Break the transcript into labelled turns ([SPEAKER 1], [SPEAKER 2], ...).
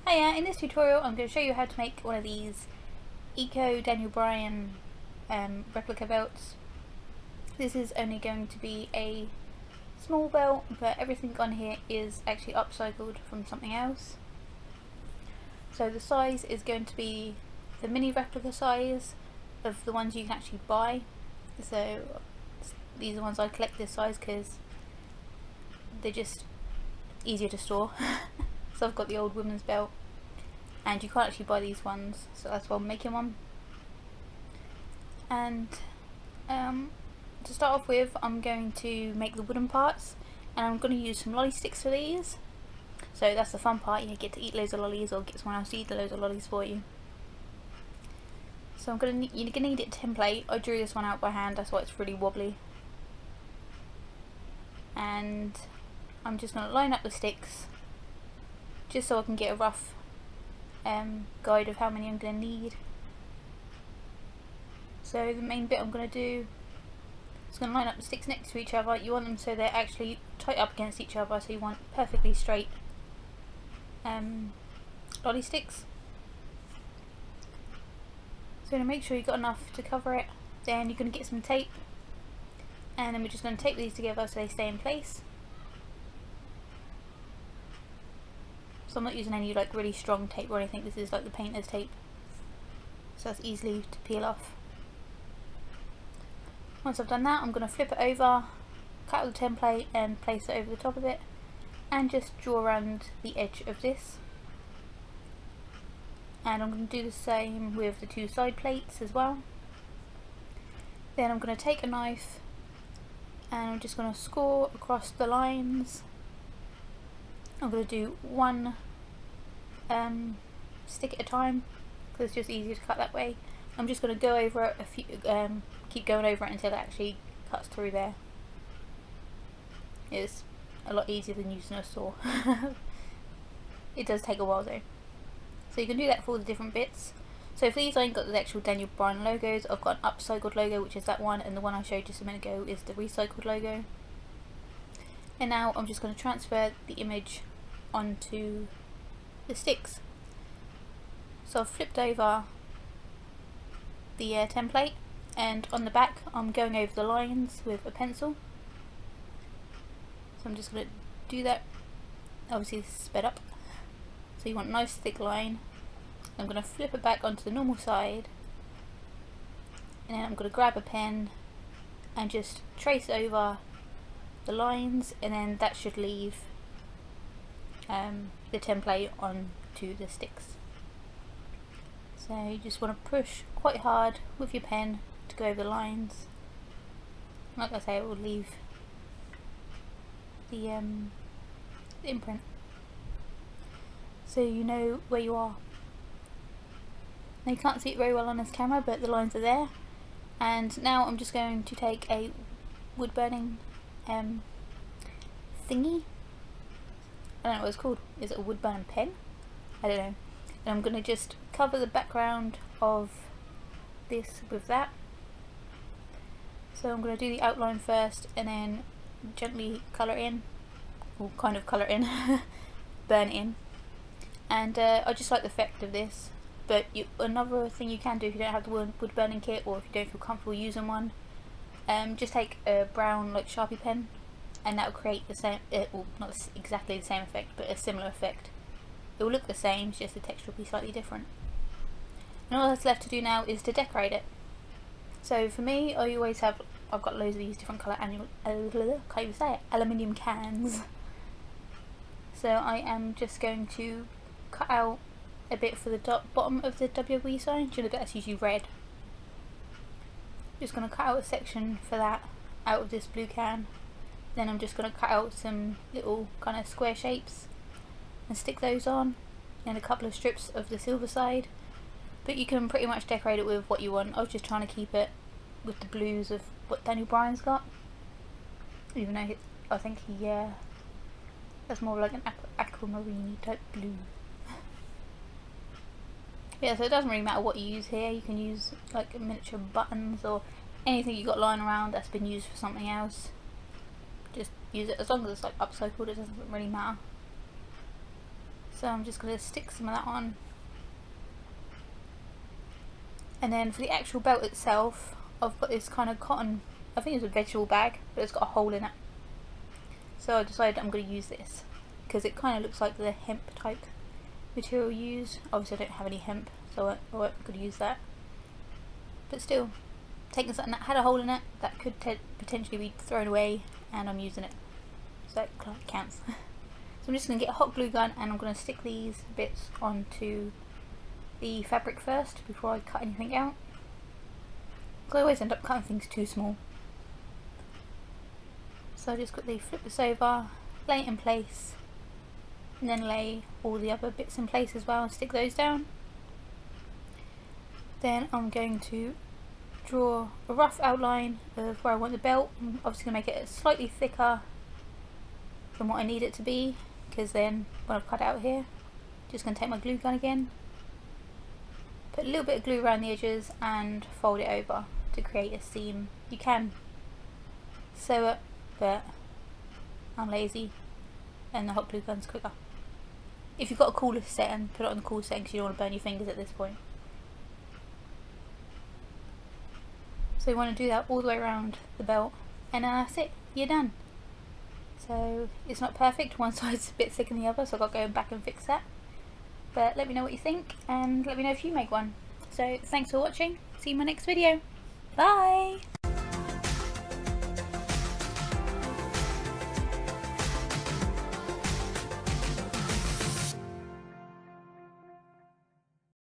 [SPEAKER 1] Hiya, in this tutorial I'm going to show you how to make one of these Eco Daniel Bryan replica belts. This is only going to be a small belt, but everything on here is actually upcycled from something else. So the size is going to be the mini replica size of the ones you can actually buy. So these are the ones I collect this size because they're just easier to store. So I've got the old women's belt, and you can't actually buy these ones, so that's why I'm making one. And to start off with, I'm going to make the wooden parts, and I'm going to use some lolly sticks for these. So that's the fun part, you get to eat loads of lollies or get someone else to eat loads of lollies for you. So you're going to need it template. I drew this one out by hand, that's why it's really wobbly. And I'm just going to line up the sticks just so I can get a rough guide of how many I'm going to need. So the main bit I'm going to do is going to line up the sticks next to each other. You want them so they're actually tight up against each other, so you want perfectly straight lolly sticks. So to make sure you've got enough to cover it, then you're going to get some tape, and then we're just going to tape these together so they stay in place. So I'm not using any like really strong tape or anything, this is like the painter's tape, so that's easily to peel off. Once I've done that, I'm going to flip it over, cut out the template and place it over the top of it, and just draw around the edge of this. And I'm going to do the same with the two side plates as well. Then I'm going to take a knife and I'm just going to score across the lines. I'm going to do one stick at a time because it's just easier to cut that way. I'm just going to go over it a few, keep going over it until it actually cuts through there. It's a lot easier than using a saw. It does take a while though. So you can do that for all the different bits. So for these I ain't got the actual Daniel Bryan logos, I've got an upcycled logo which is that one, and the one I showed just a minute ago is the recycled logo. And now I'm just going to transfer the image onto the sticks. So I've flipped over the template, and on the back I'm going over the lines with a pencil. So I'm just going to do that. Obviously this is sped up. So you want a nice thick line. I'm going to flip it back onto the normal side, and then I'm going to grab a pen and just trace over the lines, and then that should leave the template onto the sticks. So you just want to push quite hard with your pen to go over the lines. Like I say, it will leave the imprint, so you know where you are. Now you can't see it very well on this camera, but the lines are there. And now I'm just going to take a wood burning thingy. I don't know what it's called. Is it a wood burning pen? I don't know. And I'm going to just cover the background of this with that. So I'm going to do the outline first and then gently colour in, or kind of colour in, burn it in. And I just like the effect of this. But another thing you can do if you don't have the wood burning kit, or if you don't feel comfortable using one, just take a brown like Sharpie pen, and that will create the same, well, not exactly the same effect, but a similar effect. It will look the same, just the texture will be slightly different. And all that's left to do now is to decorate it. So for me, I've got loads of these different colour aluminium cans. So I am just going to cut out a bit for the bottom of the WWE sign. Do you know that's usually red? Just going to cut out a section for that out of this blue can. Then I'm just going to cut out some little kind of square shapes and stick those on, and a couple of strips of the silver side. But you can pretty much decorate it with what you want. I was just trying to keep it with the blues of what Daniel Bryan's got, even though I think that's more like an aquamarine type blue. Yeah, so it doesn't really matter what you use here. You can use like miniature buttons or anything you got lying around that's been used for something else. Just use it, as long as it's like upcycled, it doesn't really matter. So I'm just going to stick some of that on. And then for the actual belt itself, I've got this kind of cotton, I think it's a vegetable bag, but it's got a hole in it. So I decided I'm going to use this because it kind of looks like the hemp type material used. Obviously I don't have any hemp, so I won't going to use that. But still, taking something that had a hole in it that could potentially be thrown away, and I'm using it, so it counts. So I'm just going to get a hot glue gun and I'm going to stick these bits onto the fabric first before I cut anything out, because I always end up cutting things too small. So I just quickly flip this over, lay it in place, and then lay all the other bits in place as well and stick those down. Then I'm going to draw a rough outline of where I want the belt. I'm obviously going to make it slightly thicker than what I need it to be, because then when I've cut it out here, just going to take my glue gun again, put a little bit of glue around the edges and fold it over to create a seam. You can sew it, but I'm lazy and the hot glue gun's quicker. If you've got a cooler setting, put it on the cool setting because you don't want to burn your fingers at this point. So you want to do that all the way around the belt, and then that's it, you're done. So it's not perfect, one side's a bit thicker than the other, so I've got to go back and fix that. But let me know what you think, and let me know if you make one. So thanks for watching, see you in my next video. Bye!